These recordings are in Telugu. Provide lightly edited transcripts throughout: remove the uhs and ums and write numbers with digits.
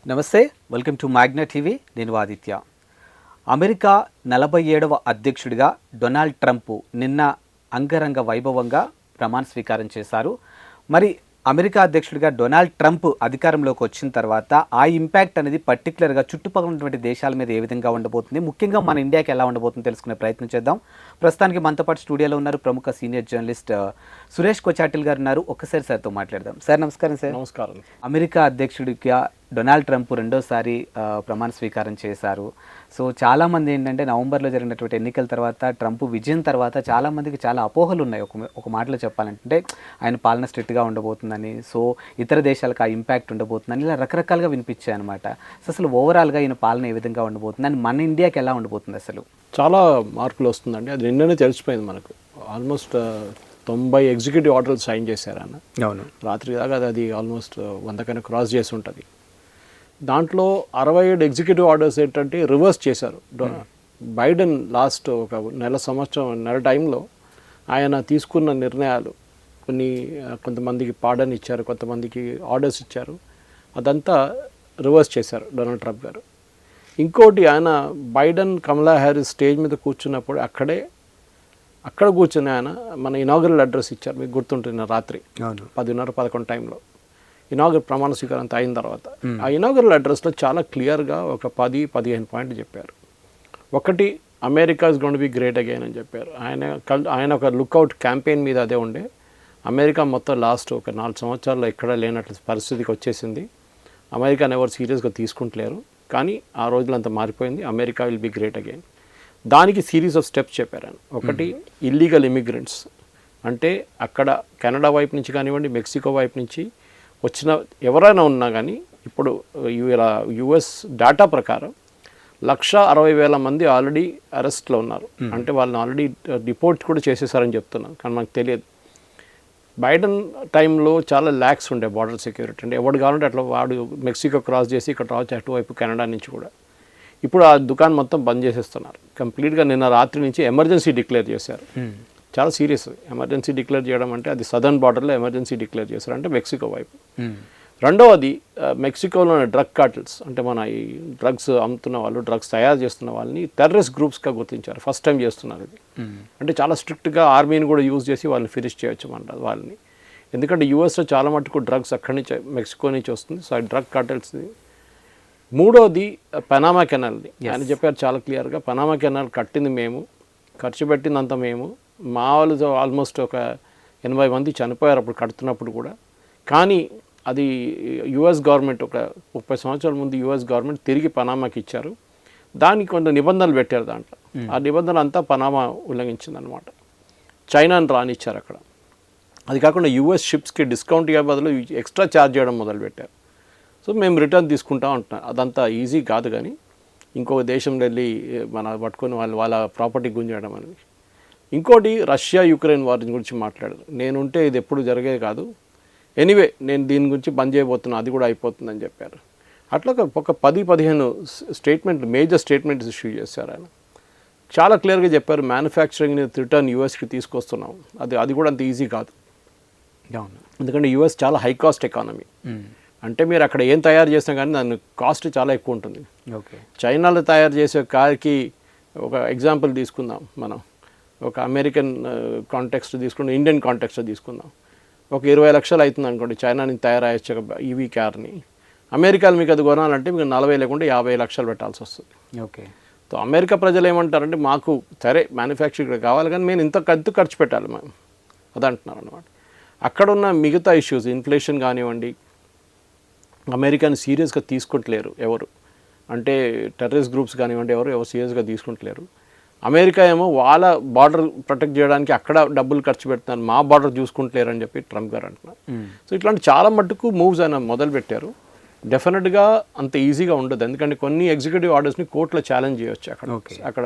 నమస్తే, వెల్కమ్ టు మ్యాగ్నా టీవీ. నేను ఆదిత్య. అమెరికా 47వ అధ్యక్షుడిగా డొనాల్డ్ ట్రంప్ నిన్న అంగరంగ వైభవంగా ప్రమాణ స్వీకారం చేశారు. మరి అమెరికా అధ్యక్షుడిగా డొనాల్డ్ ట్రంప్ అధికారంలోకి వచ్చిన తర్వాత ఆ ఇంపాక్ట్ అనేది పర్టికులర్గా చుట్టుపక్కల ఉన్నటువంటి దేశాల మీద ఏ విధంగా ఉండబోతుంది, ముఖ్యంగా మన ఇండియాకి ఎలా ఉండబోతుంది తెలుసుకునే ప్రయత్నం చేద్దాం. ప్రస్తుతానికి మనతో పాటు స్టూడియోలో ఉన్నారు ప్రముఖ సీనియర్ జర్నలిస్ట్ సురేష్ కొచాటిల్ గారు ఉన్నారు. ఒక్కసారి సార్తో మాట్లాడదాం. సార్ నమస్కారం. సార్ నమస్కారం. అమెరికా అధ్యక్షుడిగా డొనాల్డ్ ట్రంప్ రెండోసారి ప్రమాణ స్వీకారం చేశారు. సో చాలామంది ఏంటంటే నవంబర్లో జరిగినటువంటి ఎన్నికల తర్వాత ట్రంప్ విజయం తర్వాత చాలామందికి చాలా అపోహలు ఉన్నాయి. ఒక మాటలో చెప్పాలంటే ఆయన పాలన స్ట్రిక్ట్గా ఉండబోతుందని, సో ఇతర దేశాలకు ఆ ఇంపాక్ట్ ఉండబోతుందని ఇలా రకరకాలుగా వినిపించాయి అనమాట. సో అసలు ఓవరాల్గా ఈయన పాలన ఏ విధంగా ఉండబోతుంది అని మన ఇండియాకి ఎలా ఉండబోతుంది? అసలు చాలా మార్పులు వస్తుందండి. అది నిన్ననే తెలిసిపోయింది మనకు. ఆల్మోస్ట్ 90 ఎగ్జిక్యూటివ్ ఆర్డర్లు సైన్ చేశారు అన్న. అవును, రాత్రి దాకా అది ఆల్మోస్ట్ 100 కన్నా క్రాస్ చేసి ఉంటుంది. దాంట్లో 67 ఎగ్జిక్యూటివ్ ఆర్డర్స్ ఏంటంటే రివర్స్ చేశారు. బైడెన్ లాస్ట్ ఒక నెల టైంలో ఆయన తీసుకున్న నిర్ణయాలు కొంతమందికి పార్డన్ ఇచ్చారు, కొంతమందికి ఆర్డర్స్ ఇచ్చారు. అదంతా రివర్స్ చేశారు డొనాల్డ్ ట్రంప్ గారు. ఇంకోటి, ఆయన బైడెన్ కమలా హ్యారిస్ స్టేజ్ మీద కూర్చున్నప్పుడు అక్కడ కూర్చుని ఆయన మన ఇనాగరల్ అడ్రస్ ఇచ్చారు. మీకు గుర్తుంటుంది, రాత్రి 10:30-11 టైంలో ఇనాగరల్ ప్రమాణ స్వీకారం అంతా అయిన తర్వాత ఆ ఇనాగరల్ అడ్రస్లో చాలా క్లియర్గా ఒక 10-15 పాయింట్లు చెప్పారు. ఒకటి, America is going to be great again అని చెప్పారు. ఆయన ఒక లుక్అవుట్ క్యాంపెయిన్ మీద అదే ఉండే. అమెరికా మొత్తం లాస్ట్ ఒక 4 సంవత్సరాల్లో ఎక్కడ లేనట్లు పరిస్థితికి వచ్చేసింది. అమెరికాని ఎవరు సీరియస్గా తీసుకుంటలేరు. కానీ ఆ రోజులంతా మారిపోయింది. America will be great again. దానికి సిరీస్ ఆఫ్ స్టెప్స్ చెప్పారు ఆయన. ఒకటి, ఇల్లీగల్ ఇమిగ్రెంట్స్, అంటే అక్కడ కెనడా వైపు నుంచి కానివ్వండి, మెక్సికో వైపు నుంచి వచ్చిన ఎవరైనా ఉన్నా కానీ ఇప్పుడు యుఎస్ డేటా ప్రకారం 160,000 మంది ఆల్రెడీ అరెస్ట్లో ఉన్నారు. అంటే వాళ్ళని ఆల్రెడీ డిపోర్ట్ కూడా చేసేసారని చెప్తున్నారు. కానీ మనకు తెలియదు. బైడెన్ టైంలో చాలా ల్యాక్స్ ఉండే బార్డర్ సెక్యూరిటీ. అంటే ఎవడు కావాలంటే అట్లా వాడు మెక్సికో క్రాస్ చేసి ఇక్కడ రావచ్చు, అటువైపు కెనడా నుంచి కూడా. ఇప్పుడు ఆ దుకాణం మొత్తం బంద్ చేసేస్తున్నారు కంప్లీట్గా. నిన్న రాత్రి నుంచి ఎమర్జెన్సీ డిక్లేర్ చేశారు. చాలా సీరియస్ ఎమర్జెన్సీ డిక్లేర్ చేయడం అంటే అది సదర్న్ బార్డర్లో ఎమర్జెన్సీ డిక్లేర్ చేశారు, అంటే మెక్సికో వైపు. రెండవది, మెక్సికోలోని డ్రగ్ కార్టల్స్, అంటే మన ఈ డ్రగ్స్ అమ్ముతున్న వాళ్ళు, డ్రగ్స్ తయారు చేస్తున్న వాళ్ళని టెర్రరిస్ట్ గ్రూప్స్గా గుర్తించారు. ఫస్ట్ టైం చేస్తున్నారు ఇది. అంటే చాలా స్ట్రిక్ట్గా ఆర్మీని కూడా యూజ్ చేసి వాళ్ళని ఫినిష్ చేయొచ్చు అంటారు వాళ్ళని. ఎందుకంటే యూఎస్లో చాలా మటుకు డ్రగ్స్ అక్కడి నుంచి మెక్సికో నుంచి వస్తుంది. So drug cartels. మూడోది, పనామా కెనాల్ని ఆయన చెప్పారు చాలా క్లియర్గా. పనామా కెనాల్ కట్టింది మేము, ఖర్చు పెట్టిందంత మేము. మా వాళ్ళు ఆల్మోస్ట్ ఒక 80 మంది చనిపోయారు అప్పుడు కడుతున్నప్పుడు కూడా. కానీ అది యుఎస్ గవర్నమెంట్ ఒక 30 సంవత్సరాల ముందు యుఎస్ గవర్నమెంట్ తిరిగి పనామాకి ఇచ్చారు. దానికి కొంత నిబంధనలు పెట్టారు దాంట్లో. ఆ నిబంధనలు అంతా పనామా ఉల్లంఘించిందనమాట. చైనాని రానిచ్చారు అక్కడ. అది కాకుండా యుఎస్ షిప్స్కి డిస్కౌంట్ ఇవ్వే బదులు ఎక్స్ట్రా ఛార్జ్ చేయడం మొదలుపెట్టారు. సో మేము రిటర్న్ తీసుకుంటాం అంటున్నాం. అదంతా ఈజీ కాదు. కానీ ఇంకొక దేశంలో వెళ్ళి పట్టుకొని వాళ్ళ ప్రాపర్టీ గుంజేయడం అనేది. ఇంకోటి, రష్యా యుక్రెయిన్ వార్ గురించి మాట్లాడారు. నేనుంటే ఇది ఎప్పుడు జరిగేది కాదు, ఎనీవే నేను దీని గురించి బంద్ చేయబోతున్నా, అది కూడా అయిపోతుందని చెప్పారు. అట్లా ఒక 10-15 స్టేట్మెంట్లు, మేజర్ స్టేట్మెంట్స్ ఇష్యూ చేశారు ఆయన. చాలా క్లియర్గా చెప్పారు, మ్యానుఫ్యాక్చరింగ్ని రిటర్న్ యూఎస్కి తీసుకొస్తున్నాం. అది కూడా అంత ఈజీ కాదు. ఎందుకంటే యూఎస్ చాలా హై కాస్ట్ ఎకానమీ. అంటే మీరు అక్కడ ఏం తయారు చేసినా కానీ దాని కాస్ట్ చాలా ఎక్కువ ఉంటుంది. చైనాలో తయారు చేసే కార్కి ఒక ఎగ్జాంపుల్ తీసుకుందాం మనం. ఒక అమెరికన్ కాంటెక్స్ట్ తీసుకుంటే, ఇండియన్ కాంటెక్స్ట్ తీసుకుందాం. ఒక 20 లక్షలు అవుతుంది అనుకోండి చైనా నుంచి తయారయ్యే ఈవీ కార్ని. అమెరికాలో మీకు అది కొనాలంటే మీకు 40 లేకుంటే 50 లక్షలు పెట్టాల్సి వస్తుంది. సో అమెరికా ప్రజలు ఏమంటారంటే, మాకు సరే మ్యానుఫ్యాక్చరింగ్ కావాలి కానీ మేము ఇంత ఖర్చు పెట్టాలి మేము, అదంటున్నారు అనమాట. అక్కడున్న మిగతా ఇష్యూస్, ఇన్ఫ్లేషన్ కానివ్వండి, అమెరికాని సీరియస్గా తీసుకుంటలేరు ఎవరు. అంటే టెర్రరిస్ట్ గ్రూప్స్ కానివ్వండి, ఎవరు సీరియస్గా తీసుకుంటలేరు. అమెరికా ఏమో వాళ్ళ బార్డర్ ప్రొటెక్ట్ చేయడానికి అక్కడ డబ్బులు ఖర్చు పెడుతున్నారు, మా బార్డర్ చూసుకుంటలేరు అని చెప్పి ట్రంప్ గారు అంటున్నారు. సో ఇట్లాంటి చాలా మట్టుకు మూవ్స్ ఆయన మొదలుపెట్టారు. డెఫినెట్గా అంత ఈజీగా ఉండదు. ఎందుకంటే కొన్ని ఎగ్జిక్యూటివ్ ఆర్డర్స్ని కోర్టులో ఛాలెంజ్ చేయొచ్చు. అక్కడ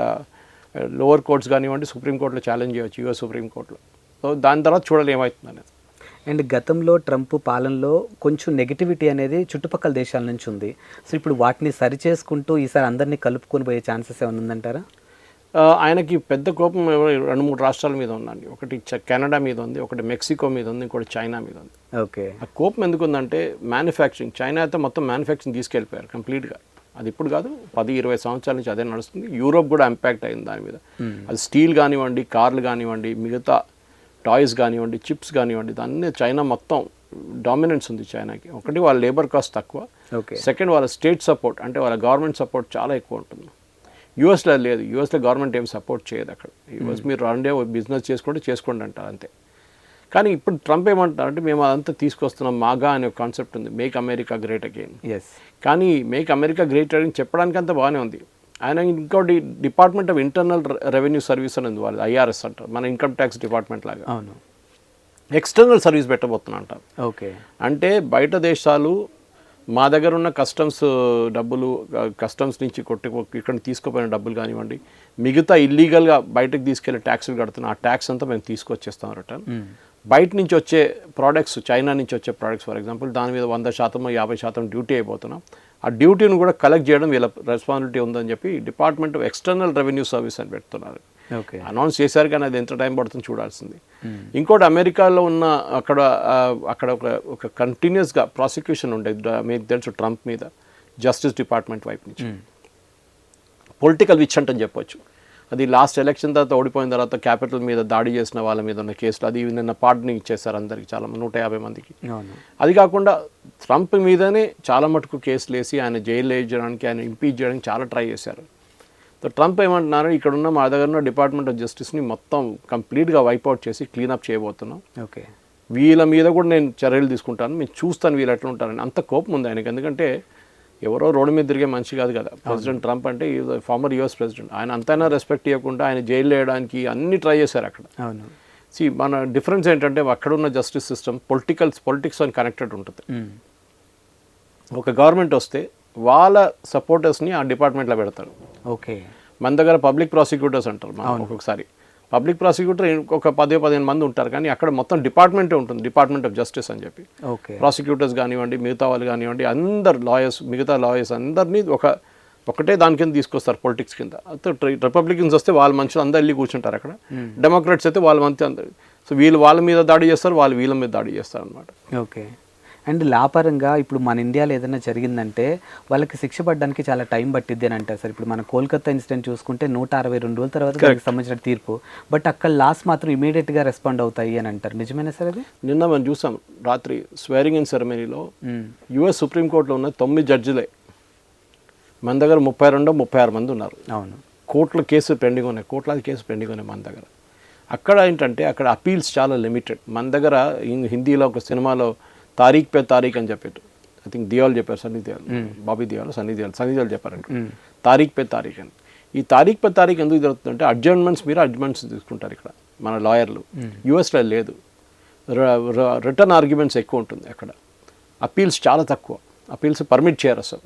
లోవర్ కోర్ట్స్ కానివ్వండి, సుప్రీంకోర్టులో ఛాలెంజ్ చేయొచ్చు, యుఎస్ సుప్రీంకోర్టులో. సో దాని తర్వాత చూడాలి ఏమవుతుంది అనేది. అండ్ గతంలో ట్రంప్ పాలనలో కొంచెం నెగిటివిటీ అనేది చుట్టుపక్కల దేశాల నుంచి ఉంది. సో ఇప్పుడు వాటిని సరిచేసుకుంటూ ఈసారి అందరినీ కలుపుకొని పోయే ఛాన్సెస్ ఏమైనా ఉందంటారా? ఆయనకి పెద్ద కోపం 2-3 రాష్ట్రాల మీద ఉందండి. ఒకటి కెనడా మీద ఉంది, ఒకటి మెక్సికో మీద ఉంది, ఇంకోటి చైనా మీద ఉంది. ఓకే. ఆ కోపం ఎందుకు ఉందంటే మ్యానుఫ్యాక్చరింగ్, చైనా అయితే మొత్తం మ్యానుఫ్యాక్చరింగ్ తీసుకెళ్ళిపోయారు కంప్లీట్గా. అది ఇప్పుడు కాదు, 10-20 సంవత్సరాల నుంచి అదే నడుస్తుంది. యూరోప్ కూడా ఇంపాక్ట్ అయింది దాని మీద. అది స్టీల్ కానివ్వండి, కార్లు కానివ్వండి, మిగతా టాయ్స్ కానివ్వండి, చిప్స్ కానివ్వండి, దాన్ని చైనా మొత్తం డామినెన్స్ ఉంది చైనాకి. ఒకటి వాళ్ళ లేబర్ కాస్ట్ తక్కువ, సెకండ్ వాళ్ళ స్టేట్ సపోర్ట్ అంటే వాళ్ళ గవర్నమెంట్ సపోర్ట్ చాలా ఎక్కువ ఉంటుంది. యూఎస్లో లేదు, యూఎస్లో గవర్నమెంట్ ఏం సపోర్ట్ చేయదు. అక్కడ యూఎస్ మీరు రండే బిజినెస్ చేసుకోండి అంటారు అంతే. కానీ ఇప్పుడు ట్రంప్ ఏమంటారంటే మేము అదంతా తీసుకొస్తున్నాం, మాగా అనే ఒక కాన్సెప్ట్ ఉంది, మేక్ అమెరికా గ్రేట్ అగైన్. కానీ మేక్ అమెరికా గ్రేట్ అగైన్ చెప్పడానికి అంతా బాగానే ఉంది. ఆయన ఇంకోటి department of internal revenue service అని ఉంది, వాళ్ళు ఐఆర్ఎస్ అంటారు, మన ఇన్కమ్ ట్యాక్స్ డిపార్ట్మెంట్ లాగా. అవును. ఎక్స్టర్నల్ సర్వీస్ పెట్టబోతున్నా అంటారు. ఓకే. అంటే బయట దేశాలు మా దగ్గర ఉన్న కస్టమ్స్ డబ్బులు, కస్టమ్స్ నుంచి ఇక్కడ తీసుకుపోయిన డబ్బులు కానివ్వండి, మిగతా ఇల్లీగల్గా బయటకు తీసుకెళ్లి ట్యాక్సులు కడుతున్న ఆ ట్యాక్స్ అంతా మేము తీసుకొచ్చేస్తాం రిటర్న్. బయట నుంచి వచ్చే ప్రోడక్ట్స్, చైనా నుంచి వచ్చే ప్రోడక్ట్స్ ఫర్ ఎగ్జాంపుల్, దాని మీద 100% 50% డ్యూటీ అయిపోతున్నాం. ఆ డ్యూటీని కూడా కలెక్ట్ చేయడం వీళ్ళ రెస్పాన్సిబిలిటీ ఉందని చెప్పి department of external revenue service అని పెడుతున్నారు. అనౌన్స్ చేశారు కానీ అది ఎంత టైం పడుతుందో చూడాల్సింది. ఇంకోటి అమెరికాలో ఉన్న అక్కడ ఒక కంటిన్యూస్గా ప్రాసిక్యూషన్ ఉండేది మీకు తెలుసు ట్రంప్ మీద, జస్టిస్ డిపార్ట్మెంట్ వైపు నుంచి. పొలిటికల్ విచ్ అని చెప్పొచ్చు. అది లాస్ట్ ఎలక్షన్ తర్వాత ఓడిపోయిన తర్వాత క్యాపిటల్ మీద దాడి చేసిన వాళ్ళ మీద ఉన్న కేసులు, అది నిన్న పార్డనింగ్ ఇచ్చేస్తారు అందరికి, చాలా 150 మందికి. అది కాకుండా ట్రంప్ మీదనే చాలా మటుకు కేసులు వేసి ఆయన జైలు వేయడానికి, ఆయన ఇంపీచ్ చేయడానికి చాలా ట్రై చేశారు. సో ట్రంప్ ఏమంటున్నారు, ఇక్కడ ఉన్న మా దగ్గర ఉన్న డిపార్ట్మెంట్ ఆఫ్ జస్టిస్ని మొత్తం కంప్లీట్గా వైప్అవుట్ చేసి క్లీనప్ చేయబోతున్నాం. ఓకే. వీళ్ళ మీద కూడా నేను చర్యలు తీసుకుంటాను, నేను చూస్తాను వీళ్ళు ఎట్లా ఉంటారని. అంత కోపం ఉంది ఆయనకి. ఎందుకంటే ఎవరో రోడ్డు మీద తిరిగే మనిషి కాదు కదా ప్రెసిడెంట్ ట్రంప్ అంటే. Farmer US president. ఆయన అంతైనా రెస్పెక్ట్ ఇవ్వకుండా ఆయన జైలు వేయడానికి అన్ని ట్రై చేశారు అక్కడ. సి మన డిఫరెన్స్ ఏంటంటే అక్కడున్న జస్టిస్ సిస్టమ్ పొలిటిక్స్ అని కనెక్టెడ్ ఉంటుంది. ఒక గవర్నమెంట్ వస్తే వాళ్ళ సపోర్టర్స్ని ఆ డిపార్ట్మెంట్లో పెడతారు. ఓకే. మన దగ్గర పబ్లిక్ ప్రాసిక్యూటర్స్ అంటారు ఒక్కొక్కసారి. పబ్లిక్ ప్రాసిక్యూటర్ ఒక 10-15 మంది ఉంటారు, కానీ అక్కడ మొత్తం డిపార్ట్మెంటే ఉంటుంది, డిపార్ట్మెంట్ ఆఫ్ జస్టిస్ అని చెప్పి. ప్రాసిక్యూటర్స్ కానివ్వండి, మిగతా వాళ్ళు కానివ్వండి, అందరు లాయర్స్, మిగతా లాయర్స్ అందరినీ ఒకటే దాని కింద తీసుకొస్తారు పొలిటిక్స్ కింద. రిపబ్లికన్స్ వస్తే వాళ్ళ మనుషులు అందరు వెళ్ళి కూర్చుంటారు అక్కడ, డెమోక్రాట్స్ అయితే వాళ్ళ మంది అందరు. సో వీళ్ళు వాళ్ళ మీద దాడి చేస్తారు, వాళ్ళు వీళ్ళ మీద దాడి చేస్తారు అనమాట. ఓకే. అండ్ లాపరంగా ఇప్పుడు మన ఇండియాలో ఏదైనా జరిగిందంటే వాళ్ళకి శిక్ష పడడానికి చాలా టైం పట్టిద్ది అని అంటారు సార్. ఇప్పుడు మన కోల్కతా ఇన్సిడెంట్ చూసుకుంటే 162 రోజుల తర్వాత దానికి సంబంధించిన తీర్పు, బట్ అక్కడ లాస్ మాత్రం ఇమీడియట్గా రెస్పాండ్ అవుతాయి అని అంటారు. నిజమేనా సార్ అది? నిన్న మనం చూసాం రాత్రి స్వేరింగ్ ఇన్ సెరమనీలో యుఎస్ సుప్రీంకోర్టులో ఉన్న 9 జడ్జిలే, మన దగ్గర 32-36 మంది ఉన్నారు. అవును. కోర్టుల కేసు పెండింగ్ ఉన్నాయి, కోట్లాది కేసు పెండింగ్ ఉన్నాయి మన దగ్గర. అక్కడ ఏంటంటే అక్కడ అపీల్స్ చాలా లిమిటెడ్. మన దగ్గర హిందీలో ఒక సినిమాలో తారీఖ్ పే తారీఖ్ అని చెప్పారు, ఐ థింక్ దియాల్ చెప్పారు, సన్నీ దియాల్, బాబీ దియాల్, సన్నీ దియాల్ చెప్పారంట తారీఖ్ పే తారీఖ్ అని. ఈ తారీఖ్ పే తారీఖ్ ఎందుకు జరుగుతుందంటే అడ్జర్న్మెంట్స్ మీద అడ్జర్న్మెంట్స్ తీసుకుంటారు ఇక్కడ మన లాయర్లు. యూఎస్లో లేదు, రిటర్న్ ఆర్గ్యుమెంట్స్ ఎక్కువ ఉంటుంది అక్కడ. అపీల్స్ చాలా తక్కువ, అపీల్స్ పర్మిట్ చేయరు అసలు.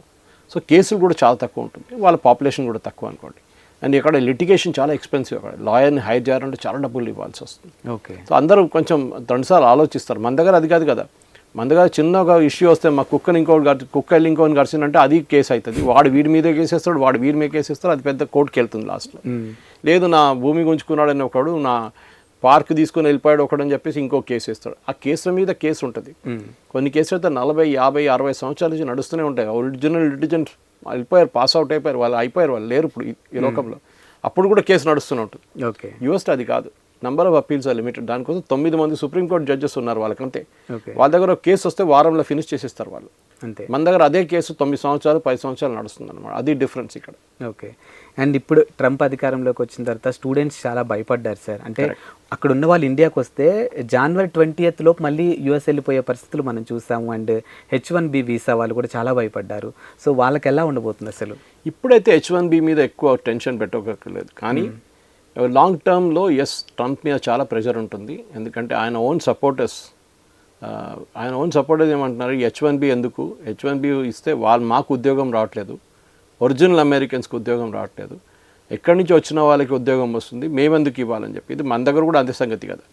సో కేసులు కూడా చాలా తక్కువ ఉంటుంది, వాళ్ళ పాపులేషన్ కూడా తక్కువ అనుకోండి. అండ్ ఇక్కడ లిటిగేషన్ చాలా ఎక్స్పెన్సివ్. అక్కడ లాయర్ని హైర్ చేయాలంటే చాలా డబ్బులు ఇవ్వాల్సి వస్తుంది. ఓకే. సో అందరూ కొంచెం 2 సార్లు ఆలోచిస్తారు. మన దగ్గర అది కాదు కదా, మన దగ్గర చిన్న ఒక ఇష్యూ వస్తే మా కుక్కని కుక్క వెళ్ళి ఇంకోని గడిచిందంటే అది కేసు అవుతుంది, వాడు వీడి మీదే కేసేస్తాడు, వాడు వీడి మీద కేసేస్తాడు, అది పెద్ద కోర్టుకి వెళ్తుంది లాస్ట్లో. లేదు నా భూమి గుంజుకున్నాడని ఒకడు, నా పార్క్ తీసుకుని వెళ్ళిపోయాడు ఒకడని చెప్పేసి ఇంకో కేసు వేస్తాడు. ఆ కేసుల మీద కేసు ఉంటుంది. కొన్ని కేసులు అయితే 40, 50, 60 సంవత్సరాల నుంచి నడుస్తూనే ఉంటాయి. ఒరిజినల్ లిటిజెంట్ వెళ్ళిపోయారు, పాస్ అవుట్ అయిపోయారు, వాళ్ళు అయిపోయారు, వాళ్ళు లేరు ఇప్పుడు ఈ లోకంలో, అప్పుడు కూడా కేసు నడుస్తూనే ఉంటుంది. ఓకే. యూఎస్లో అది కాదు, number of appeals are limited. దానికోసం 9 మంది సుప్రీంకోర్టు జడ్జెస్ ఉన్నారు వాళ్ళకంతే. వాళ్ళ దగ్గర ఒక కేసు వస్తే వారంలో ఫినిష్ చేసేస్తారు వాళ్ళు అంతే. మన దగ్గర అదే కేసు 9 సంవత్సరాలు 10 సంవత్సరాలు నడుస్తుంది అనమాట. అది డిఫరెన్స్ ఇక్కడ. ఓకే. అండ్ ఇప్పుడు ట్రంప్ అధికారంలోకి వచ్చిన తర్వాత స్టూడెంట్స్ చాలా భయపడ్డారు సార్. అంటే అక్కడ ఉన్న వాళ్ళు ఇండియాకి వస్తే January 20th లోపు మళ్ళీ యూఎస్ వెళ్ళిపోయే పరిస్థితులు మనం చూసాము. అండ్ H1B వీసా వాళ్ళు కూడా చాలా భయపడ్డారు. సో వాళ్ళకి ఎలా ఉండబోతుంది అసలు? ఇప్పుడైతే H1B మీద ఎక్కువ టెన్షన్ పెట్టకలేదు, కానీ లాంగ్ టర్మ్లో ట్రంప్ మీద చాలా ప్రెషర్ ఉంటుంది. ఎందుకంటే ఆయన ఓన్ సపోర్టర్స్ ఏమంటున్నారు, H1B ఎందుకు, H1B ఇస్తే మాకు ఉద్యోగం రావట్లేదు, ఒరిజినల్ అమెరికన్స్కి ఉద్యోగం రావట్లేదు, ఎక్కడి నుంచి వచ్చిన వాళ్ళకి ఉద్యోగం వస్తుంది, మేమెందుకు ఇవ్వాలని చెప్పి. ఇది మన దగ్గర కూడా అంతే సంగతి కదా.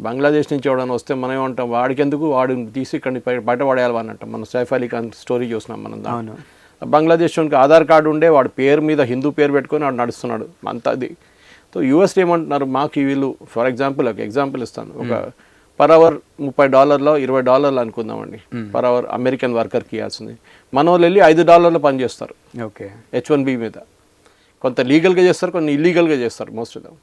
బంగ్లాదేశ్ నుంచి ఎవడైనా వస్తే మనం ఏమంటాం, వాడికి ఎందుకు, వాడు తీసి ఇక్కడిని బయట పడేయాలి అని అంటాం. మనం సైఫ్ అలీ ఖాన్ స్టోరీ చూసినాం మనం. బంగ్లాదేశ్కి ఆధార్ కార్డు ఉండే వాడు పేరు మీద హిందూ పేరు పెట్టుకొని వాడు నడుస్తున్నాడు అంతా. అది సో యూఎస్ ఏమంటున్నారు, మాకు వీళ్ళు ఫర్ ఎగ్జాంపుల్ ఒక ఎగ్జాంపుల్ ఇస్తాను, ఒక పర్ అవర్ $30 $20 అనుకుందామండి పర్ అవర్ అమెరికన్ వర్కర్కి ఇవ్వాల్సింది. మన వాళ్ళు వెళ్ళి $5 పని చేస్తారు ఓకే H1B మీద. కొంత లీగల్గా చేస్తారు, కొన్ని ఇల్లీగల్గా చేస్తారు మోస్ట్ ఆఫ్ దమ్.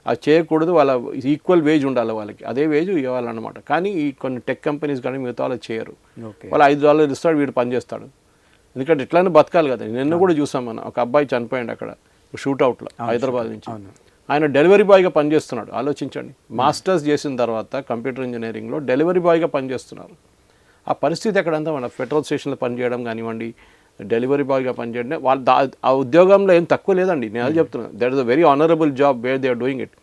అది చేయకూడదు, వాళ్ళ ఈక్వల్ వేజ్ ఉండాలి వాళ్ళకి, అదే వేజ్ ఇవ్వాలన్నమాట. కానీ ఈ కొన్ని టెక్ కంపెనీస్ కానీ మిగతా వాళ్ళు చేయరు. వాళ్ళు $5 ఇస్తాడు, వీడు పని చేస్తాడు. ఎందుకంటే ఎట్లయినా బతకాలి కదా. నిన్న కూడా చూసాం మనం, ఒక అబ్బాయి చనిపోయాడు అక్కడ షూట్అవుట్లో హైదరాబాద్ నుంచి. ఆయన డెలివరీ బాయ్గా పనిచేస్తున్నాడు. ఆలోచించండి, మాస్టర్స్ చేసిన తర్వాత కంప్యూటర్ ఇంజనీరింగ్లో డెలివరీ బాయ్గా పనిచేస్తున్నారు. ఆ పరిస్థితి ఎక్కడంతా మన పెట్రోల్ స్టేషన్లో పనిచేయడం కానివ్వండి, డెలివరీ బాయ్గా పనిచేయడం, వాళ్ళు ఆ ఉద్యోగంలో ఏం తక్కువ లేదండి. నేను అది చెప్తున్నాను, that is a very honourable job where they are doing it.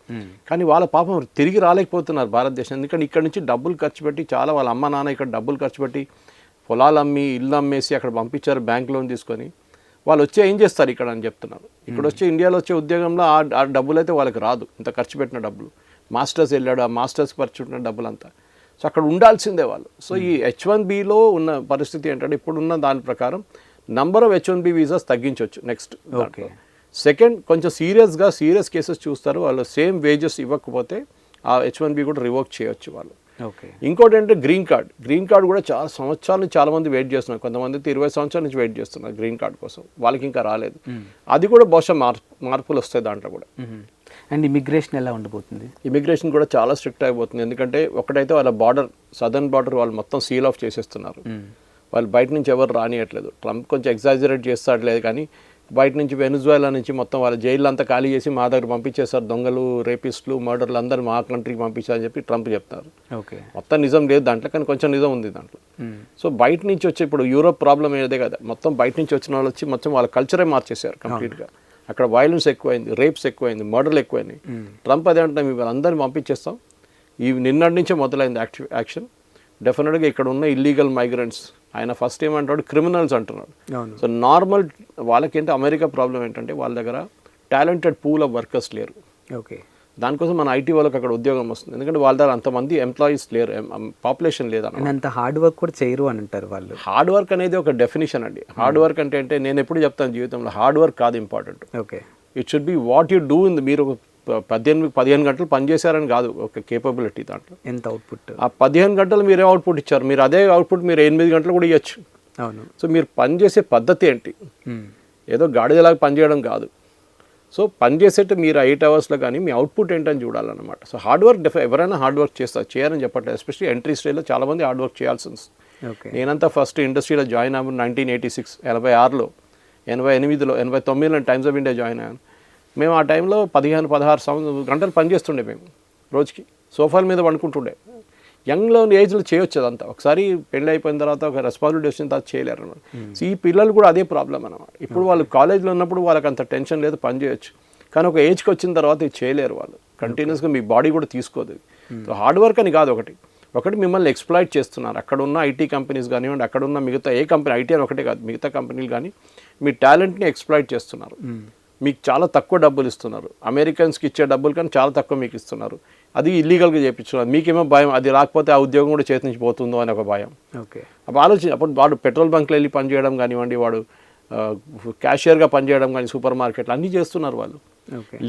కానీ వాళ్ళ పాపం తిరిగి రాలేకపోతున్నారు భారతదేశం. ఎందుకంటే ఇక్కడ నుంచి డబ్బులు ఖర్చు పెట్టి, చాలా వాళ్ళ అమ్మ నాన్న ఇక్కడ డబ్బులు ఖర్చు పెట్టి పొలాలు అమ్మి ఇల్లు అమ్మేసి అక్కడ పంపించారు బ్యాంక్ లోన్ తీసుకొని. వాళ్ళు వచ్చి ఏం చేస్తారు ఇక్కడ అని చెప్తున్నారు. ఇక్కడ వచ్చి ఇండియాలో వచ్చే ఉద్యోగంలో ఆ డబ్బులు అయితే వాళ్ళకి రాదు, ఇంత ఖర్చు పెట్టిన డబ్బులు. మాస్టర్స్ వెళ్ళాడు, ఆ మాస్టర్స్ ఖర్చు పెట్టిన డబ్బులు అంతా. సో అక్కడ ఉండాల్సిందే వాళ్ళు. సో ఈ H1Bలో ఉన్న పరిస్థితి ఏంటంటే, ఇప్పుడున్న దాని ప్రకారం నంబర్ ఆఫ్ H1B వీసాస్ తగ్గించవచ్చు నెక్స్ట్. సెకండ్, కొంచెం సీరియస్ కేసెస్ చూస్తారు, వాళ్ళు సేమ్ వేజెస్ ఇవ్వకపోతే ఆ H1B కూడా రివోక్ చేయొచ్చు వాళ్ళు. ఇంకోటి అంటే గ్రీన్ కార్డ్ కూడా చాలా సంవత్సరాల నుంచి చాలా మంది వెయిట్ చేస్తున్నారు. కొంతమంది 20 సంవత్సరాల నుంచి వెయిట్ చేస్తున్నారు గ్రీన్ కార్డ్ కోసం, వాళ్ళకి ఇంకా రాలేదు. అది కూడా బహుశా మార్పులు వస్తాయి దాంట్లో కూడా. అండ్ ఇమిగ్రేషన్ ఎలా ఉండబోతుంది? ఇమిగ్రేషన్ కూడా చాలా స్ట్రిక్ట్ అయిపోతుంది. ఎందుకంటే ఒకటైతే వాళ్ళ బార్డర్, సదర్న్ బార్డర్ వాళ్ళు మొత్తం సీల్ ఆఫ్ చేసేస్తున్నారు. వాళ్ళు బయట నుంచి ఎవరు రానియట్లేదు. ట్రంప్ కొంచెం ఎగ్జాజరేట్ చేస్తాడలేదు, కానీ బయట నుంచి వెనుజువేలా నుంచి మొత్తం వాళ్ళ జైలు అంతా ఖాళీ చేసి మా దగ్గర పంపించేస్తారు. దొంగలు, రేపిస్టులు, మర్డర్లు అందరూ మా కంట్రీకి పంపించారని చెప్పి ట్రంప్ చెప్తారు. మొత్తం నిజం లేదు దాంట్లో, కానీ కొంచెం నిజం ఉంది దాంట్లో. సో బయట నుంచి వచ్చి, ఇప్పుడు యూరోప్ ప్రాబ్లం ఏదే కదా, మొత్తం బయట నుంచి వచ్చిన వాళ్ళు వచ్చి మొత్తం వాళ్ళ కల్చరే మార్చేశారు కంప్లీట్గా. అక్కడ వైలెన్స్ ఎక్కువైంది, రేప్స్ ఎక్కువైంది, మర్డర్లు ఎక్కువైనాయి. ట్రంప్ అదే అంటే మేము వాళ్ళందరినీ పంపించేస్తాం. నిన్నటి నుంచే మొదలైంది యాక్షన్. డెఫినెట్గా ఇక్కడ ఉన్న ఇల్లీగల్ మైగ్రెంట్స్, ఆయన ఫస్ట్ ఏమంటాడు క్రిమినల్స్ అంటున్నాడు. సో నార్మల్ వాళ్ళకేంటి అమెరికా ప్రాబ్లం ఏంటంటే, వాళ్ళ దగ్గర టాలెంటెడ్ పూల్ ఆఫ్ వర్కర్స్ లేరు. దానికోసం మన ఐటీ వాళ్ళకి అక్కడ ఉద్యోగం వస్తుంది. ఎందుకంటే వాళ్ళ దగ్గర అంతమంది ఎంప్లాయీస్ లేరు, పాపులేషన్ లేదు. అంత హార్డ్ వర్క్ కూడా చేయరు అని అంటారు వాళ్ళు. హార్డ్ వర్క్ అనేది ఒక డెఫినేషన్ అండి. హార్డ్ వర్క్ అంటే నేను ఎప్పుడు చెప్తాను, జీవితంలో హార్డ్ వర్క్ కాదు important. It should be what you do in. మీరు 15 గంటలు పనిచేశారని కాదు ఒక కేపబిలిటీ, దాంట్లో ఎంత అవుట్పుట్. ఆ 15 గంటలు మీరు ఏ అవుట్పుట్ ఇచ్చారు, మీరు అదే అవుట్పుట్ మీరు 8 గంటలు కూడా ఇవ్వచ్చు. సో మీరు పనిచేసే పద్ధతి ఏంటి, ఏదో గాడిదలాగా పనిచేయడం కాదు. సో పనిచేసేట్టు మీరు 8 అవర్స్లో కానీ మీ అవుట్పుట్ ఏంటని చూడాలన్నమాట. సో హార్డ్ వర్క్ ఎవరైనా హార్డ్ వర్క్ చేస్తారు, చేయరని చెప్పట్లేదు. ఎస్పెషల్లీ ఎంట్రీ స్టేజ్లో చాలామంది హార్డ్ వర్క్ చేయాల్సి ఉంది. నేనంతా ఫస్ట్ ఇండస్ట్రీలో జాయిన్ అవ్వను 1986, 86లో, 88లో, 89లో టైమ్స్ ఆఫ్ ఇండియా జాయిన్ అయ్యాను. మేము ఆ టైంలో 15-16 గంటలు పనిచేస్తుండే మేము రోజుకి. సోఫాల మీద వండుకుంటుండే. యంగ్లో ఏజ్లో చేయొచ్చు అదంతా. ఒకసారి పెళ్ళి అయిపోయిన తర్వాత ఒక రెస్పాన్సిబిలిటీ వచ్చిన తర్వాత చేయలేరు అన్నమాట. సో ఈ పిల్లలు కూడా అదే ప్రాబ్లం అన్నమాట. ఇప్పుడు వాళ్ళు కాలేజ్లో ఉన్నప్పుడు వాళ్ళకి అంత టెన్షన్ లేదు, పని చేయొచ్చు. కానీ ఒక ఏజ్కి వచ్చిన తర్వాత ఇది చేయలేరు వాళ్ళు. కంటిన్యూస్గా మీ బాడీ కూడా తీసుకోదు. సో హార్డ్ వర్క్ అని కాదు, ఒకటి మిమ్మల్ని ఎక్స్ప్లాయిట్ చేస్తున్నారు. అక్కడ ఉన్న ఐటీ కంపెనీస్ కానివ్వండి, అక్కడ ఉన్న మిగతా ఏ కంపెనీ, ఐటీ అని ఒకటే కాదు, మిగతా కంపెనీలు కానీ మీ టాలెంట్ని ఎక్స్ప్లాయిట్ చేస్తున్నారు. మీకు చాలా తక్కువ డబ్బులు ఇస్తున్నారు. అమెరికన్స్కి ఇచ్చే డబ్బులు కానీ చాలా తక్కువ మీకు ఇస్తున్నారు. అది ఇల్లీగల్గా చేయించున్నారు. మీకేమో భయం, అది రాకపోతే ఆ ఉద్యోగం కూడా చేతి నుంచి పోతుందో అని ఒక భయం. అప్పుడు వాడు పెట్రోల్ బంక్లో వెళ్ళి పనిచేయడం కానివ్వండి, వాడు క్యాషియర్గా పనిచేయడం కానీ, సూపర్ మార్కెట్లు అన్నీ చేస్తున్నారు వాళ్ళు.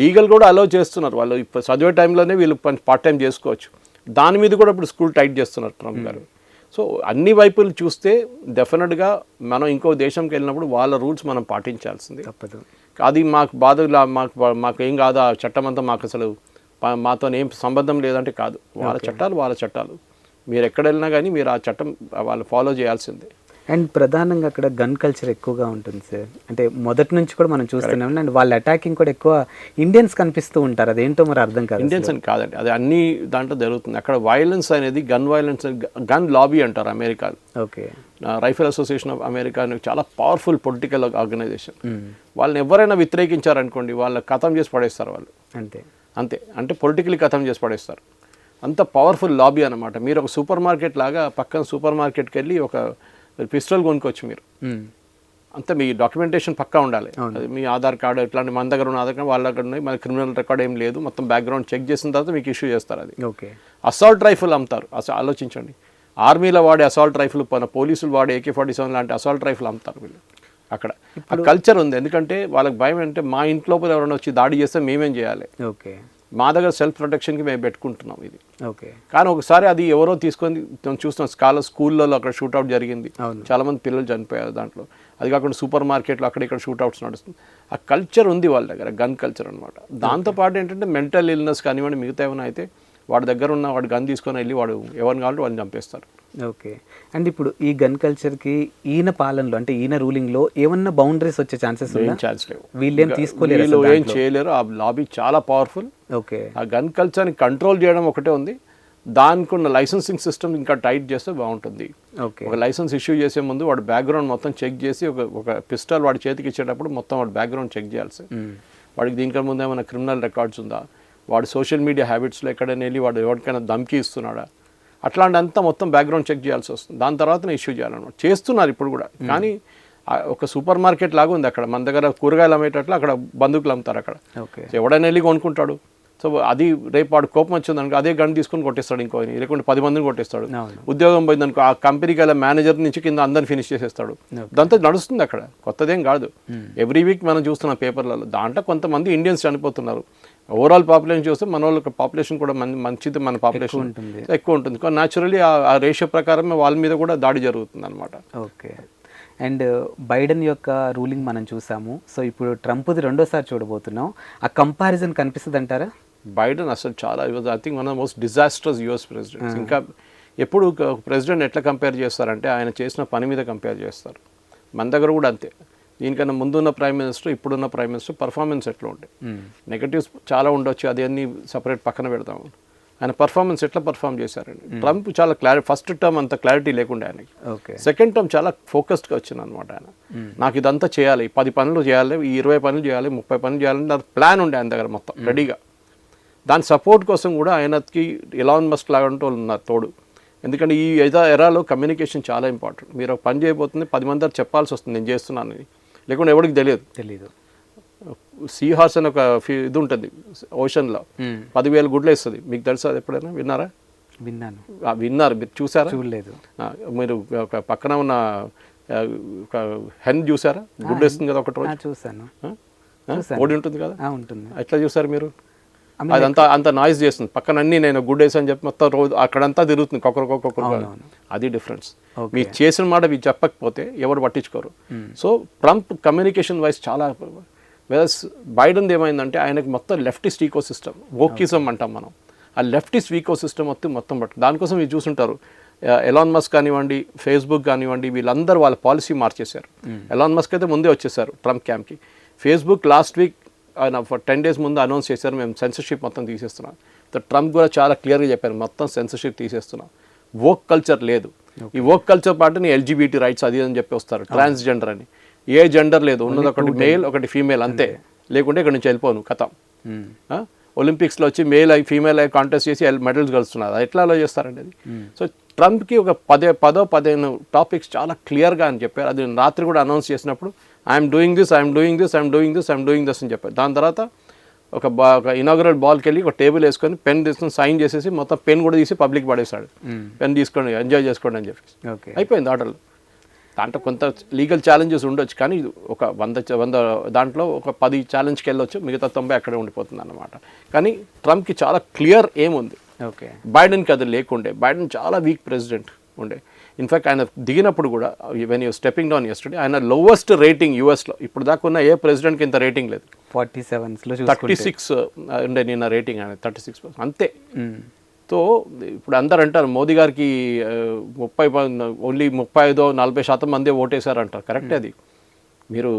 లీగల్ కూడా అలౌ చేస్తున్నారు వాళ్ళు. ఇప్పుడు చదివే టైంలోనే వీళ్ళు పార్ట్ టైం చేసుకోవచ్చు. దాని మీద కూడా ఇప్పుడు స్కూల్ టైట్ చేస్తున్నారు ట్రంప్ గారు. సో అన్ని వైపులు చూస్తే డెఫినెట్గా మనం ఇంకో దేశంకి వెళ్ళినప్పుడు వాళ్ళ రూల్స్ మనం పాటించాల్సింది తప్పదు. అది మాకు బాధ, మాకు ఏం కాదు, ఆ చట్టం అంతా మాకు అసలు మాతో ఏం సంబంధం లేదంటే కాదు. వాళ్ళ చట్టాలు మీరు ఎక్కడ వెళ్ళినా కానీ మీరు ఆ చట్టం వాళ్ళు ఫాలో చేయాల్సిందే. అండ్ ప్రధానంగా అక్కడ గన్ కల్చర్ ఎక్కువగా ఉంటుంది సార్. అంటే మొదటి నుంచి కూడా మనం చూస్తున్నాం. అండ్ వాళ్ళ అటాకింగ్ కూడా ఎక్కువ ఇండియన్స్ కనిపిస్తూ ఉంటారు. అదేంటో మరి అర్థం కాదు. ఇండియన్స్ అని కాదండి, అది అన్ని దాంట్లో జరుగుతుంది. అక్కడ వైలెన్స్ అనేది గన్ లాబీ అంటారు America. Rifle association of America చాలా పవర్ఫుల్ పొలిటికల్ ఆర్గనైజేషన్. వాళ్ళని ఎవరైనా వ్యతిరేకించారనుకోండి, వాళ్ళ ఖతం చేసి పడేస్తారు వాళ్ళు. అంతే అంటే పొలిటికలీ ఖతం చేసి పడేస్తారు. అంత పవర్ఫుల్ లాబీ అనమాట. మీరు ఒక సూపర్ మార్కెట్ లాగా పక్కన సూపర్ మార్కెట్కి వెళ్ళి ఒక పిస్టల్ కొనుక్కోవచ్చు మీరు. అంతా మీ డాక్యుమెంటేషన్ పక్కా ఉండాలి. మీ ఆధార్ కార్డు ఇట్లాంటి మన దగ్గర ఉన్న ఆధార్ కార్డు వాళ్ళ దగ్గర ఉన్నాయి, మన క్రిమినల్ రికార్డ్ ఏం లేదు, మొత్తం బ్యాక్గ్రౌండ్ చెక్ చేసిన తర్వాత మీకు ఇష్యూ చేస్తారు. అది అసాల్ట్ రైఫిల్ అమ్ముతారు. అసలు ఆలోచించండి, ఆర్మీలో వాడే అసాల్ట్ రైఫిల్, పోలీసులు వాడే AK-47 లాంటి అసాల్ట్ రైఫిల్ అమ్ముతారు వీళ్ళు. అక్కడ ఆ కల్చర్ ఉంది. ఎందుకంటే వాళ్ళకి భయం అంటే మా ఇంట్లో ఎవరైనా వచ్చి దాడి చేస్తే మేమేం చేయాలి, ఓకే, మా దగ్గర సెల్ఫ్ ప్రొటెక్షన్కి మేము పెట్టుకుంటున్నాం ఇది. ఓకే. కానీ ఒకసారి అది ఎవరో తీసుకొని చూస్తున్నాం, స్కూల్లో అక్కడ షూట్అవుట్ జరిగింది, చాలామంది పిల్లలు చనిపోయారు దాంట్లో. అది కాకుండా సూపర్ మార్కెట్లో అక్కడ ఇక్కడ షూట్అవుట్స్ నడుస్తుంది. ఆ కల్చర్ ఉంది వాళ్ళ దగ్గర, గన్ కల్చర్ అనమాట. దాంతోపాటు ఏంటంటే మెంటల్ ఇల్నెస్ కానివ్వండి, మిగతా ఏమైనా అయితే వాడి దగ్గర ఉన్న వాడు గన్ తీసుకొని వెళ్ళి వాడు ఎవరిని కావాలంటే వాళ్ళని చంపేస్తారు. ఓకే. అండ్ ఇప్పుడు ఈ గన్ కల్చర్కి ఈయన పాలనలో అంటే ఈయన రూలింగ్లో ఏమన్నా బౌండరీస్ వచ్చే ఛాన్సెస్ ఛాన్స్ లేవు. వీళ్ళేం తీసుకోలేరు, వీళ్ళు ఏం చేయలేరు. ఆ లాబీ చాలా పవర్ఫుల్. ఓకే. ఆ గన్ కల్చర్ని కంట్రోల్ చేయడం ఒకటే ఉంది. దానికి ఉన్న లైసెన్సింగ్ సిస్టమ్ ఇంకా టైట్ చేస్తే బాగుంటుంది. ఓకే. ఒక లైసెన్స్ ఇష్యూ చేసే ముందు వాడు బ్యాక్గ్రౌండ్ మొత్తం చెక్ చేసి ఒక పిస్టల్ వాడి చేతికి ఇచ్చేటప్పుడు మొత్తం వాడు బ్యాక్గ్రౌండ్ చెక్ చేయాల్సి. వాడికి దీనికన్నా ముందు ఏమైనా క్రిమినల్ రికార్డ్స్ ఉందా, వాడు సోషల్ మీడియా హ్యాబిట్స్లో ఎక్కడైనా వెళ్ళి వాడు ఎవరికైనా ధమ్కి ఇస్తున్నాడా, అట్లాంటి అంతా మొత్తం బ్యాక్గ్రౌండ్ చెక్ చేయాల్సి వస్తుంది. దాని తర్వాతనే ఇష్యూ చేయాలన్నమాట. చేస్తున్నారు ఇప్పుడు కూడా. కానీ ఒక సూపర్ మార్కెట్ లాగా ఉంది అక్కడ. మన దగ్గర కూరగాయలు అమ్మేటట్లు అక్కడ బందుకులు అమ్ముతారు అక్కడ. ఎవడైనా వెళ్ళి కొనుక్కుంటాడు. సో అది రేపు వాడు కోపం వచ్చిందనుకో అదే గన్ తీసుకొని కొట్టేస్తాడు, ఇంకో లేకుంటే 10 మందిని కొట్టేస్తాడు. ఉద్యోగం పోయిందనుకో ఆ కంపెనీకి వెళ్ళే మేనేజర్ నుంచి కింద అందరిని ఫినిష్ చేసేస్తాడు. దాంతో నడుస్తుంది అక్కడ, కొత్తదేం కాదు. ఎవ్రీ వీక్ మనం చూస్తున్నాం పేపర్లలో. దాంట్లో కొంతమంది ఇండియన్స్ చనిపోతున్నారు. ఓవరాల్ పాపులేషన్ చూస్తే మన వాళ్ళకి పాపులేషన్ కూడా మంచిది, మన పాపులేషన్ ఎక్కువ ఉంటుంది. కానీ న్యాచురల్లీ ఆ రేషియో ప్రకారమే వాళ్ళ మీద కూడా దాడి జరుగుతుంది అనమాట. ఓకే. అండ్ బైడెన్ యొక్క రూలింగ్ మనం చూసాము. సో ఇప్పుడు ట్రంప్ది రెండోసారి చూడబోతున్నాం. ఆ కంపారిజన్ కనిపిస్తుంది అంటారా? బైడెన్ అసలు చాలా I think one of the most disasters US presidents. ఇంకా ఎప్పుడు ప్రెసిడెంట్ ఎట్లా కంపేర్ చేస్తారంటే ఆయన చేసిన పని మీద కంపేర్ చేస్తారు. మన దగ్గర కూడా అంతే. దీనికన్నా ముందున్న ప్రైమ్ మినిస్టర్, ఇప్పుడున్న ప్రైమ్ మినిస్టర్ పర్ఫార్మెన్స్ ఎట్లా ఉంటాయి. నెగటివ్స్ చాలా ఉండొచ్చు, అదన్నీ సపరేట్ పక్కన పెడతాము. ఆయన పర్ఫార్మెన్స్ ఎట్లా పర్ఫామ్ చేశారండి. ట్రంప్ చాలా ఫస్ట్ టర్మ్ అంత క్లారిటీ లేకుండా ఆయనకి. సెకండ్ టర్మ్ చాలా ఫోకస్డ్గా వచ్చింది అనమాట. ఆయన నాకు ఇదంతా చేయాలి, 10 పనులు చేయాలి, 20 పనులు చేయాలి, 30 పనులు చేయాలని నాకు ప్లాన్ ఉండే ఆయన దగ్గర మొత్తం రెడీగా. దాని సపోర్ట్ కోసం కూడా ఆయనకి ఎలాన్ మస్క్ లాగా వాళ్ళు ఉన్నారు తోడు. ఎందుకంటే ఈ ఎరాలో కమ్యూనికేషన్ చాలా ఇంపార్టెంట్. మీరు ఒక పని చేయబోతుంది 10 మంది దగ్గర చెప్పాల్సి వస్తుంది నేను చేస్తున్నాను, లేకుంటే ఎవరికి తెలియదు. సీ హార్స్ అని ఒక ఇది ఉంటుంది ఓషన్లో, 10,000 గుడ్లు వేస్తుంది. మీకు తెలుసా? ఎప్పుడైనా విన్నారా? విన్నారు. మీరు చూసారా? చూడలేదు. మీరు ఒక పక్కన ఉన్న ఒక హెన్ చూసారా? గుడ్డు వేస్తుంది కదా ఒకటి రోజు. చూసాను. ఓడి ఉంటుంది కదా, ఉంటుంది. ఎట్లా చూసారు మీరు? అదంతా అంత నాయిస్ చేస్తుంది. పక్కన అన్ని నేను గుడ్ వేసి అని చెప్పి మొత్తం రోజు అక్కడంతా తిరుగుతుంది ఒక్కొక్కరు. అది డిఫరెన్స్. మీరు చేసిన మాట మీరు చెప్పకపోతే ఎవరు పట్టించుకోరు. సో ట్రంప్ కమ్యూనికేషన్ వైజ్ చాలా. వెరస్ బైడెన్ ఏమైందంటే ఆయనకి మొత్తం లెఫ్టిస్ట్ ఈకో సిస్టమ్, వోకిజం అంటాం మనం. ఆ లెఫ్టిస్ట్ ఈకో సిస్టమ్ మొత్తం పట్టు. దానికోసం మీరు చూసుంటారు ఎలాన్ మస్క్ కానివ్వండి, ఫేస్బుక్ కానివ్వండి, వీళ్ళందరూ వాళ్ళ పాలసీ మార్చేశారు. ఎలాన్ మస్క్ అయితే ముందే వచ్చేసారు ట్రంప్ క్యాంప్కి. ఫేస్బుక్ లాస్ట్ వీక్ ఆయన 10 days ముందు అనౌన్స్ చేశారు, మేము సెన్సర్షిప్ మొత్తం తీసేస్తున్నాం. ట్రంప్ కూడా చాలా క్లియర్గా చెప్పారు, మొత్తం సెన్సర్షిప్ తీసేస్తున్నాం. వోక్ కల్చర్ లేదు. ఈ వోక్ కల్చర్ పాటుని ఎల్జీబీటీ రైట్స్ అది అని చెప్పి వస్తారు. ట్రాన్స్జెండర్ అని ఏ జెండర్ లేదు, ఉన్నది ఒకటి మేల్ ఒకటి ఫీమేల్ అంతే. లేకుంటే ఇక్కడ నుంచి వెళ్ళిపోను కథం. ఒలింపిక్స్లో వచ్చి మేల్ అయి ఫీమేల్ అయి కాంటెస్ట్ చేసి మెడల్స్ గెలుస్తున్నారు. అది ఎట్లా అలో చేస్తారండి అది? సో ట్రంప్కి ఒక 10-15 టాపిక్స్ చాలా క్లియర్గా అని చెప్పారు. అది రాత్రి కూడా అనౌన్స్ చేసినప్పుడు ఐఎమ్ డూయింగ్ దిస్ అని చెప్పారు. దాని తర్వాత ఒక ఇనాగరల్ బాల్కి వెళ్ళి ఒక టేబుల్ వేసుకొని పెన్ తీసుకొని సైన్ చేసేసి మొత్తం పెన్ కూడా తీసి పబ్లిక్ పడేశాడు. పెన్ తీసుకోండి, ఎంజాయ్ చేసుకోండి అని చెప్పి అయిపోయింది ఆర్డర్లు. దాంట్లో కొంత లీగల్ ఛాలెంజెస్ ఉండొచ్చు, కానీ ఒక 100 దాంట్లో ఒక 10 ఛాలెంజ్కి వెళ్ళొచ్చు, మిగతా 90 అక్కడే ఉండిపోతుంది అన్నమాట. కానీ ట్రంప్కి చాలా క్లియర్ ఏముంది. బైడెన్కి అది లేకుండే. బైడెన్ చాలా వీక్ ప్రెసిడెంట్ ఉండే. ఇన్ఫ్యాక్ట్ ఆయన దిగినప్పుడు కూడా when you stepping down yesterday ఆయన లోవెస్ట్ రేటింగ్ యూఎస్లో ఇప్పుడు దాకా ఉన్న ఏ ప్రెసిడెంట్కి ఇంత రేటింగ్ లేదు. 36 ఉండే నిన్న రేటింగ్ ఆయన 36% అంతే. సో ఇప్పుడు అందరు అంటారు మోదీ గారికి 35-40% మంది ఓటేశారు అంటారు. కరెక్టే అది. మీరు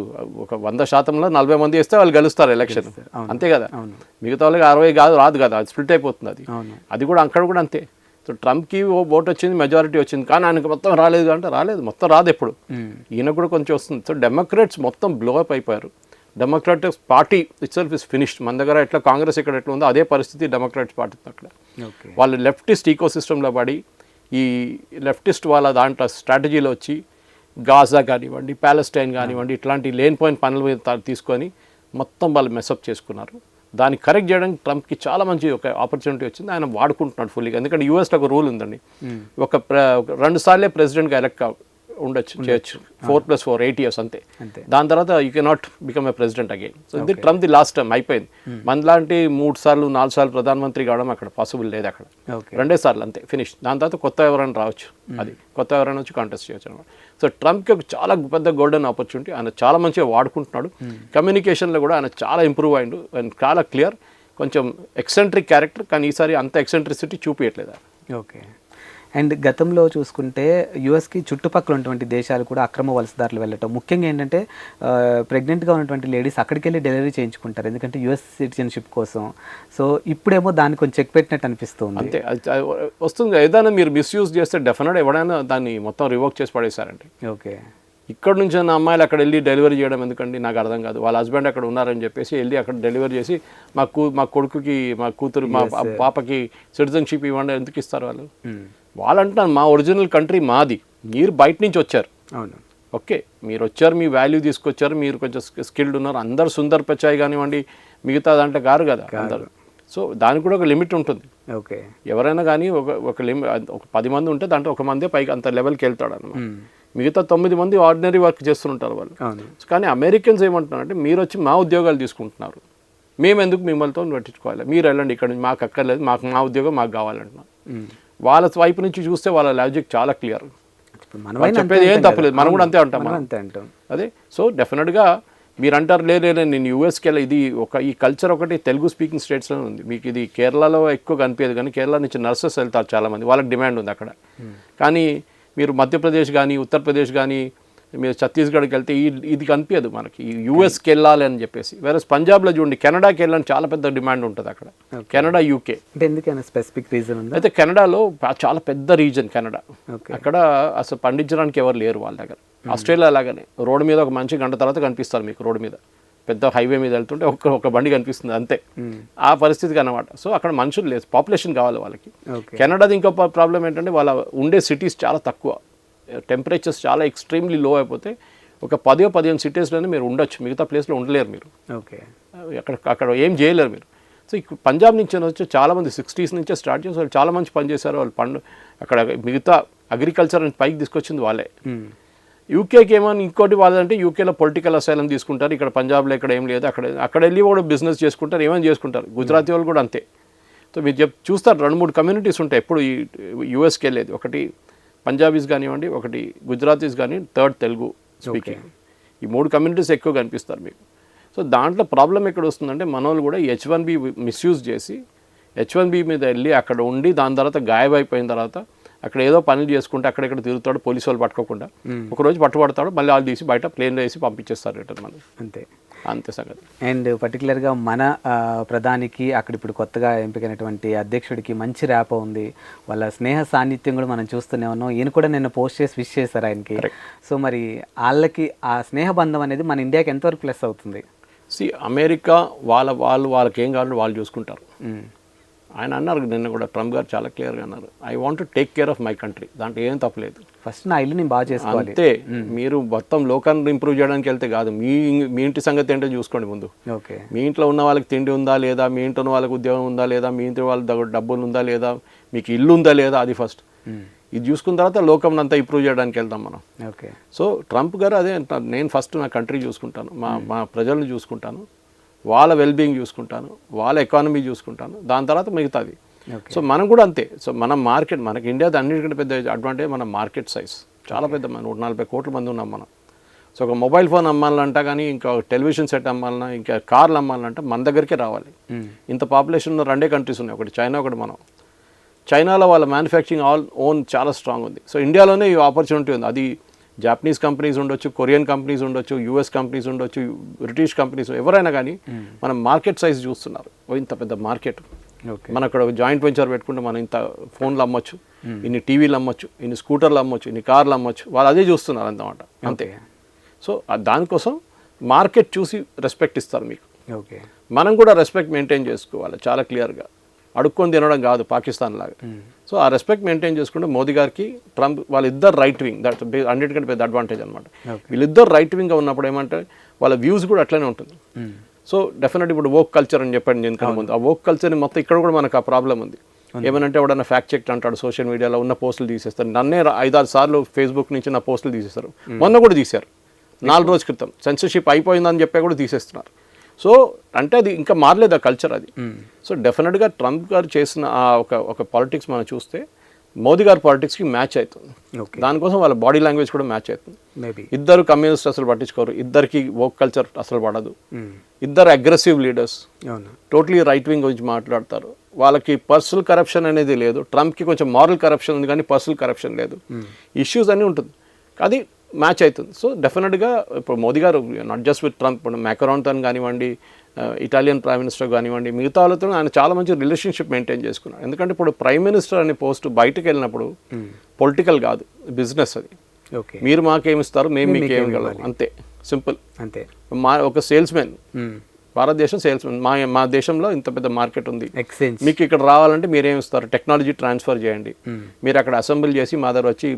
ఒక 100%లో 40 మంది వేస్తే వాళ్ళు గెలుస్తారు ఎలక్షన్, అంతే కదా. మిగతా వాళ్ళకి 60 రాదు కదా, అది స్ప్లిట్ అయిపోతుంది. అది కూడా అక్కడ కూడా అంతే. సో ట్రంప్కి ఓటు వచ్చింది, మెజారిటీ వచ్చింది, కానీ ఆయనకు మొత్తం రాలేదు అంటే రాలేదు, మొత్తం రాదు ఎప్పుడు. ఈయన కూడా కొంచెం వస్తుంది. సో డెమోక్రాట్స్ మొత్తం బ్లోఅప్ అయిపోయారు. Democratic party it self is finished. మన దగ్గర ఎట్లా కాంగ్రెస్ ఇక్కడ ఎట్లా ఉందో అదే పరిస్థితి డెమోక్రాట్స్ పార్టీ అక్కడ. వాళ్ళు లెఫ్టిస్ట్ ఈకో సిస్టంలో పడి ఈ లెఫ్టిస్ట్ వాళ్ళ దాంట్లో స్ట్రాటజీలో వచ్చి గాజా కానివ్వండి, ప్యాలెస్టైన్ కానివ్వండి, ఇట్లాంటి లేనిపోయిన పనుల మీద తీసుకొని మొత్తం వాళ్ళు మెసప్ చేసుకున్నారు. దాన్ని కరెక్ట్ చేయడానికి ట్రంప్కి చాలా మంచి ఒక ఆపర్చునిటీ వచ్చింది. ఆయన వాడుకుంటున్నాడు ఫుల్గా. ఎందుకంటే యూఎస్లో ఒక రూల్ ఉందండి, 2 సార్లే ప్రెసిడెంట్గా ఎలక్ట్ ఉండొచ్చు, చేయొచ్చు. 4+4 8 years అంతే. అంతే. దాని తర్వాత you cannot become a president again. So ఇది ట్రంప్ ది లాస్ట్ టైం అయిపోయింది. మనలాంటి 3 సార్లు 4 సార్లు ప్రధానమంత్రి కావడం అక్కడ పాసిబుల్ లేదు. అక్కడ 2 సార్లు అంతే, ఫినిష్. దాని తర్వాత కొత్త ఎవరైనా రావచ్చు, అది కొత్త ఎవరైనా వచ్చి కాంటెస్ట్ చేయొచ్చు అనమాట. సో ట్రంప్కి ఒక చాలా పెద్ద గోల్డెన్ ఆపర్చునిటీ. ఆయన చాలా మంచిగా వాడుకుంటున్నాడు. కమ్యూనికేషన్లో కూడా ఆయన చాలా ఇంప్రూవ్ అయ్యిండు అండ్ చాలా క్లియర్. కొంచెం ఎక్సెంట్రిక్ క్యారెక్టర్, కానీ ఈసారి అంత ఎక్సెంట్రిసిటీ చూపించట్లేదు. ఓకే. అండ్ గతంలో చూసుకుంటే యుఎస్కి చుట్టుపక్కల ఉన్నటువంటి దేశాలు కూడా అక్రమ వలసదారులు వెళ్ళటం, ముఖ్యంగా ఏంటంటే ప్రెగ్నెంట్గా ఉన్నటువంటి లేడీస్ అక్కడికి వెళ్ళి డెలివరీ చేయించుకుంటారు, ఎందుకంటే యుఎస్ సిటిజన్షిప్ కోసం. సో ఇప్పుడేమో దాన్ని కొంచెం చెక్ పెట్టినట్టు అనిపిస్తుంది. అంతే, వస్తుంది. ఏదైనా మీరు మిస్యూజ్ చేస్తే డెఫినెట్ ఎవడైనా దాన్ని మొత్తం రివోక్ చేసి పడేశారంటే. ఓకే. ఇక్కడ నుంచి ఉన్న అమ్మాయిలు అక్కడ వెళ్ళి డెలివరీ చేయడం ఎందుకండి, నాకు అర్థం కాదు. వాళ్ళ హస్బెండ్ అక్కడ ఉన్నారని చెప్పేసి వెళ్ళి అక్కడ డెలివరీ చేసి మా కొడుకుకి, మా కూతురు, మా పాపకి సిటిజన్షిప్ ఇవ్వండి ఎందుకు ఇస్తారు వాళ్ళు? వాళ్ళు అంటున్నారు మా ఒరిజినల్ కంట్రీ మాది, మీరు బయట నుంచి వచ్చారు. అవును, ఓకే, మీరు వచ్చారు, మీ వాల్యూ తీసుకొచ్చారు, మీరు కొంచెం స్కిల్డ్ ఉన్నారు. అందరు సుందర్ పిచాయ్ కానివ్వండి, మిగతా దాంట్లో కారు కదా అందరు. సో దానికి కూడా ఒక లిమిట్ ఉంటుంది. ఓకే, ఎవరైనా కానీ ఒక 10 మంది ఉంటే దాంట్లో 1 మందే పైకి అంత లెవెల్కి వెళ్తాడు అన్నమాట. మిగతా 9 మంది ఆర్డినరీ వర్క్ చేస్తుంటారు వాళ్ళు. కానీ అమెరికన్స్ ఏమంటున్నారంటే మీరు వచ్చి మా ఉద్యోగాలు తీసుకుంటున్నారు, మేము ఎందుకు మిమ్మల్తో పట్టించుకోవాలి, మీరు వెళ్ళండి ఇక్కడ నుంచి, మాకు అక్కర్లేదు, మా ఉద్యోగం మాకు కావాలంటున్నారు. వాళ్ళ వైపు నుంచి చూస్తే వాళ్ళ లాజిక్ చాలా క్లియర్. చెప్పేది ఏం తప్పలేదు, మనం కూడా అంతే అంటాం. అదే, సో డెఫినెట్గా మీరు అంటారు లేదు నేను యూఎస్కి వెళ్ళి, ఇది ఈ కల్చర్ ఒకటి తెలుగు స్పీకింగ్ స్టేట్స్లో ఉంది. మీకు ఇది కేరళలో ఎక్కువ కనిపించదు, కానీ కేరళ నుంచి నర్సెస్ వెళ్తారు చాలామంది, వాళ్ళకి డిమాండ్ ఉంది అక్కడ. కానీ మీరు మధ్యప్రదేశ్ కానీ ఉత్తరప్రదేశ్ కానీ మీరు ఛత్తీస్గఢ్కి వెళ్తే ఇది కనిపించదు మనకి, యూఎస్కి వెళ్ళాలి అని చెప్పేసి. వేరే పంజాబ్లో చూడండి, కెనడాకి వెళ్ళాలని చాలా పెద్ద డిమాండ్ ఉంటుంది అక్కడ. Canada, UK. ఎందుకైనా స్పెసిఫిక్ రీజన్ ఉంది? అయితే కెనడాలో చాలా పెద్ద రీజన్ కెనడా. అక్కడ అసలు పండించడానికి ఎవరు లేరు వాళ్ళ దగ్గర. ఆస్ట్రేలియా లాగానే రోడ్డు మీద ఒక మంచి గంట తర్వాత కనిపిస్తారు మీకు, రోడ్డు మీద పెద్ద హైవే మీద వెళ్తుంటే ఒక బండి కనిపిస్తుంది అంతే, ఆ పరిస్థితికి అన్నమాట. సో అక్కడ మనుషులు లేదు, పాపులేషన్ కావాలి వాళ్ళకి. కెనడాది ఇంకో ప్రాబ్లం ఏంటంటే వాళ్ళ ఉండే సిటీస్ చాలా తక్కువ, టెంపరేచర్స్ చాలా ఎక్స్ట్రీమ్లీ లో అయిపోతే ఒక 10-15 సిటీస్లోనే మీరు ఉండొచ్చు, మిగతా ప్లేస్లో ఉండలేరు మీరు. ఓకే, అక్కడ ఏం చేయలేరు మీరు. సో పంజాబ్ నుంచి వచ్చి చాలామంది 60s నుంచే స్టార్ట్ చేసి వాళ్ళు చాలా మంచి పని చేశారు. వాళ్ళు అక్కడ మిగతా అగ్రికల్చర్ పైకి తీసుకొచ్చింది వాళ్ళే. యూకేకి ఏమని ఇంకోటి వాళ్ళంటే యూకేలో పొలిటికల్ అసైలం తీసుకుంటారు, ఇక్కడ పంజాబ్లో ఇక్కడ ఏం లేదు, అక్కడ వెళ్ళి కూడా బిజినెస్ చేసుకుంటారు, ఏమైనా చేసుకుంటారు. గుజరాతీ వాళ్ళు కూడా అంతే. సో మీరు చూస్తారు 2-3 కమ్యూనిటీస్ ఉంటాయి ఎప్పుడు ఈ యూఎస్కి వెళ్ళేది. ఒకటి పంజాబీస్ కానివ్వండి, ఒకటి గుజరాతీస్ కానీ, థర్డ్ తెలుగు స్పీకింగ్. ఈ 3 కమ్యూనిటీస్ ఎక్కువ కనిపిస్తారు మీకు. సో దాంట్లో ప్రాబ్లం ఎక్కడ వస్తుందంటే మనోళ్ళు కూడా H1B మిస్యూజ్ చేసి H1B మీద వెళ్ళి అక్కడ ఉండి దాని తర్వాత గాయబైపోయిన తర్వాత అక్కడ ఏదో పనులు చేసుకుంటే అక్కడెక్కడ తిరుగుతాడు, పోలీసు వాళ్ళు పట్టుకోకుండా. ఒకరోజు పట్టుబడతాడు, మళ్ళీ వాళ్ళు తీసి బయట ప్లేన్లో వేసి పంపించేస్తారు రిటర్న్ మనం. అంతే సంగతి. అండ్ పర్టికులర్గా మన ప్రధానికి అక్కడ ఇప్పుడు కొత్తగా ఎంపికైనటువంటి అధ్యక్షుడికి మంచి ర్యాప్ ఉంది, వాళ్ళ స్నేహ సాన్నిధ్యం కూడా మనం చూస్తూనే ఉన్నాం. ఈయన కూడా నిన్న పోస్ట్ చేసి విష్ చేశారు ఆయనకి. సో మరి వాళ్ళకి ఆ స్నేహ బంధం అనేది మన ఇండియాకి ఎంతవరకు ప్లస్ అవుతుంది? అమెరికా వాళ్ళకి ఏం కావాలో వాళ్ళు చూసుకుంటారు. ఆయన అన్నారు నిన్న కూడా, ట్రంప్ గారు చాలా క్లియర్గా అన్నారు, I want to take care of my country. దాంట్లో ఏం తప్పలేదు. ఫస్ట్ నా ఇల్లు నేను బాగా చేసుకోవాలి. అంతే, మీరు మొత్తం లోకాన్ని ఇంప్రూవ్ చేయడానికి వెళ్తే కాదు, మీ ఇంటి సంగతి ఏంటో చూసుకోండి ముందు. ఓకే, మీ ఇంట్లో ఉన్న వాళ్ళకి తిండి ఉందా లేదా, మీ ఇంట్లో ఉన్న వాళ్ళకి ఉద్యోగం ఉందా లేదా, మీ ఇంటి వాళ్ళ దగ్గర డబ్బులు ఉందా లేదా, మీకు ఇల్లు ఉందా లేదా, అది ఫస్ట్. ఇది చూసుకున్న తర్వాత లోకం అంతా ఇంప్రూవ్ చేయడానికి వెళ్తాం మనం. ఓకే, సో ట్రంప్ గారు అదే అంటారు, నేను ఫస్ట్ నా కంట్రీ చూసుకుంటాను, మా ప్రజలను చూసుకుంటాను, వాళ్ళ వెల్బీయింగ్ చూసుకుంటాను, వాళ్ళ ఎకానమీ చూసుకుంటాను, దాని తర్వాత మిగతాది. సో మనం కూడా అంతే. సో మన మార్కెట్, మనకి ఇండియాది అన్నిటికంటే పెద్ద అడ్వాంటేజ్ మన మార్కెట్ సైజ్ చాలా పెద్ద. మన 140 కోట్ల మంది ఉన్నాం మనం. సో ఒక మొబైల్ ఫోన్ అమ్మాలంట, కానీ ఇంకా టెలివిజన్ సెట్ అమ్మాలన్నా, ఇంకా కార్లు అమ్మాలంటే మన దగ్గరికే రావాలి. ఇంత పాపులేషన్ ఉన్న 2 కంట్రీస్ ఉన్నాయి, ఒకటి చైనా, ఒకటి మనం. చైనాలో వాళ్ళ మ్యానుఫ్యాక్చరింగ్ ఓన్ చాలా స్ట్రాంగ్ ఉంది. సో ఇండియాలోనే ఈ ఆపర్చునిటీ ఉంది. అది జాపనీస్ కంపెనీస్ ఉండొచ్చు, కొరియన్ కంపెనీస్ ఉండొచ్చు, యూఎస్ కంపెనీస్ ఉండొచ్చు, బ్రిటిష్ కంపెనీస్, ఎవరైనా కానీ మనం మార్కెట్ సైజ్ చూస్తున్నారు. ఇంత పెద్ద మార్కెట్. మనం అక్కడ జాయింట్ వెంచర్ పెట్టుకుంటే మనం ఇంత ఫోన్లు అమ్మొచ్చు, ఇన్ని టీవీలు అమ్మొచ్చు, ఇన్ని స్కూటర్లు అమ్మొచ్చు, ఇన్ని కార్లు అమ్మొచ్చు. వాళ్ళు అదే చూస్తున్నారు అన్నమాట, అంతే. సో దానికోసం మార్కెట్ చూసి రెస్పెక్ట్ ఇస్తారు మీకు. ఓకే, మనం కూడా రెస్పెక్ట్ మెయింటైన్ చేసుకోవాలి చాలా క్లియర్గా. అడుక్కొని తినడం కాదు పాకిస్తాన్ లాగా. సో ఆ రెస్పెక్ట్ మెయింటైన్ చేసుకుంటే మోదీ గారికి ట్రంప్ వాళ్ళిద్దరు రైట్ వింగ్, దట్ అన్నిటికంటే పెద్ద అడ్వాంటేజ్ అనమాట. వీళ్ళిద్దరు రైట్ వింగ్గా ఉన్నప్పుడు ఏమంటే వాళ్ళ వ్యూస్ కూడా అట్లనే ఉంటుంది. సో డెఫినెట్ ఇప్పుడు వోక్ కల్చర్ అని చెప్పండి ఎందుకంటే ముందు, ఆ వోక్ కల్చర్ని మొత్తం ఇక్కడ కూడా మనకు ఆ ప్రాబ్లం ఉంది. ఏమనంటే ఎవడన్నా ఫ్యాక్ట్ చెక్ అంటాడు, సోషల్ మీడియాలో ఉన్న పోస్టులు తీసేస్తారు. నన్నే 5-6 సార్లు ఫేస్బుక్ నుంచి నా పోస్టులు తీసేస్తారు. మొన్న కూడా తీశారు 4 రోజుల క్రితం. సెన్సర్షిప్ అయిపోయిందని చెప్పి కూడా తీసేస్తున్నారు. సో అంటే అది ఇంకా మారలేదు ఆ కల్చర్ అది. సో డెఫినెట్గా ట్రంప్ గారు చేసిన ఆ ఒక పాలిటిక్స్ మనం చూస్తే మోదీ గారి పాలిటిక్స్కి మ్యాచ్ అవుతుంది. దానికోసం వాళ్ళ బాడీ లాంగ్వేజ్ కూడా మ్యాచ్ అవుతుంది. ఇద్దరు కమ్యూనిస్ట్ అసలు పట్టించుకోరు, ఇద్దరికి వోక్ కల్చర్ అసలు పడదు, ఇద్దరు aggressive leaders, totally right wing గురించి మాట్లాడతారు. వాళ్ళకి పర్సనల్ కరప్షన్ అనేది లేదు. ట్రంప్కి కొంచెం మారల్ కరప్షన్ ఉంది కానీ పర్సనల్ కరప్షన్ లేదు. ఇష్యూస్ అన్నీ ఉంటుంది, అది మ్యాచ్ అవుతుంది. సో డెఫినెట్గా ఇప్పుడు మోదీ గారు నాట్ జస్ట్ విత్ ట్రంప్, ఇప్పుడు మ్యాక్రాన్తో కానివ్వండి, ఇటాలియన్ ప్రైమ్ మినిస్టర్ కానివ్వండి, మిగతా వాళ్ళతో ఆయన చాలా మంచి రిలేషన్షిప్ మెయింటైన్ చేసుకున్నాడు. ఎందుకంటే ఇప్పుడు ప్రైమ్ మినిస్టర్ అనే పోస్ట్ బయటకు వెళ్ళినప్పుడు పొలిటికల్ కాదు, బిజినెస్ అది. మీరు మాకేమిస్తారు, మేము మీకు ఏమి గలం, అంతే సింపుల్. అంతే. ఒక సేల్స్మెన్, భారతదేశం సేల్స్మెన్, మా దేశంలో ఇంత పెద్ద మార్కెట్ ఉంది, మీకు ఇక్కడ రావాలంటే మీరేమి ఇస్తారు, టెక్నాలజీ ట్రాన్స్ఫర్ చేయండి, మీరు అక్కడ అసెంబ్లీ చేసి మా దగ్గర వచ్చి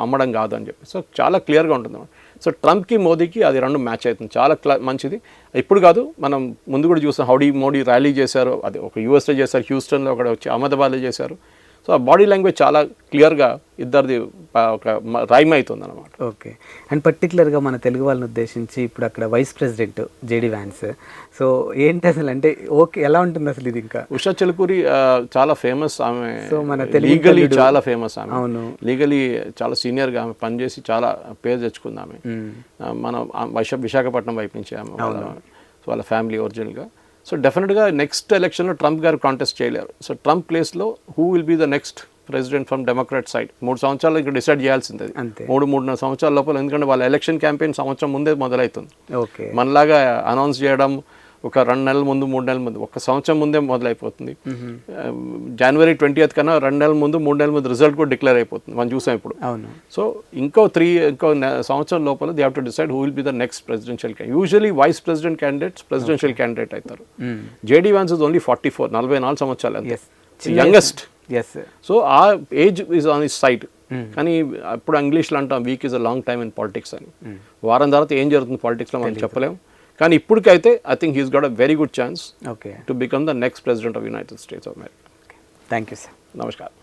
అమ్మడం కాదు అని చెప్పి. సో చాలా క్లియర్గా ఉంటుంది. సో ట్రంప్కి మోదీకి అది రెండు మ్యాచ్ అవుతుంది, చాలా మంచిది. ఇప్పుడు కాదు, మనం ముందు కూడా చూసాం, మోడీ ర్యాలీ చేశారు, అది ఒక యూఎస్లో చేశారు, హ్యూస్టన్లో ఒకటి వచ్చి అహ్మదాబాద్లో చేశారు. సో ఆ బాడీ లాంగ్వేజ్ చాలా క్లియర్గా ఇద్దరిది ఒక రైమ్ అవుతుంది అనమాట. ఓకే. అండ్ పర్టికులర్గా మన తెలుగు వాళ్ళని ఉద్దేశించి ఇప్పుడు అక్కడ vice president JD Vance, so ఏంటి అసలు అంటే ఓకే ఎలా ఉంటుంది అసలు ఇది? ఇంకా ఉషా చిలుకూరి చాలా ఫేమస్ ఆమె, సో మన లీగలీ చాలా ఫేమస్ ఆమె. అవును, లీగలీ చాలా సీనియర్గా ఆమె పనిచేసి చాలా పేరు తెచ్చుకుంది ఆమె. మన విశాఖపట్నం వైపు నుంచి ఆమె, వాళ్ళ ఫ్యామిలీ ఒరిజినల్గా. సో డెఫినెట్గా నెక్స్ట్ ఎలక్షన్లో ట్రంప్ గారు కాంటెస్ట్ చేయలేరు. సో ట్రంప్ ప్లేస్లో who will be the next president from Democrat side 3 సంవత్సరాలు ఇక్కడ డిసైడ్ చేయాల్సింది, 3-3.5 సంవత్సరాల లోపల. ఎందుకంటే వాళ్ళ ఎలక్షన్ క్యాంపెయిన్ సంవత్సరం ముందే మొదలవుతుంది. మనలాగా అనౌన్స్ చేయడం ఒక 2 నెలల ముందు, 3 నెలల ముందు, 1 సంవత్సరం ముందే మొదలైపోతుంది. జనవరి 20th కన్నా 2 నెలల ముందు, 3 నెలల ముందు రిజల్ట్ కూడా డిక్లేర్ అయిపోతుంది, మనం చూసాం ఇప్పుడు. సో ఇంకో సంవత్సరం లోపల they have to decide who will be the next presidential candidate. Usually vice president candidates presidential candidate అవుతారు. జేడీ వ్యాన్స్ ఇస్ ఓన్లీ 44 సంవత్సరాలు, యంగెస్ట్. సో ఆ age is on his side. కానీ ఇప్పుడు ఇంగ్లీష్లో అంటాం week is a long time in politics అని. వారం తర్వాత ఏం జరుగుతుంది పాలిటిక్స్లో మనం చెప్పలేము. కానీ ఇప్పటికైతే I think he's got a very good chance to become the next president of United states of America. Thank you sir. నమస్కారం.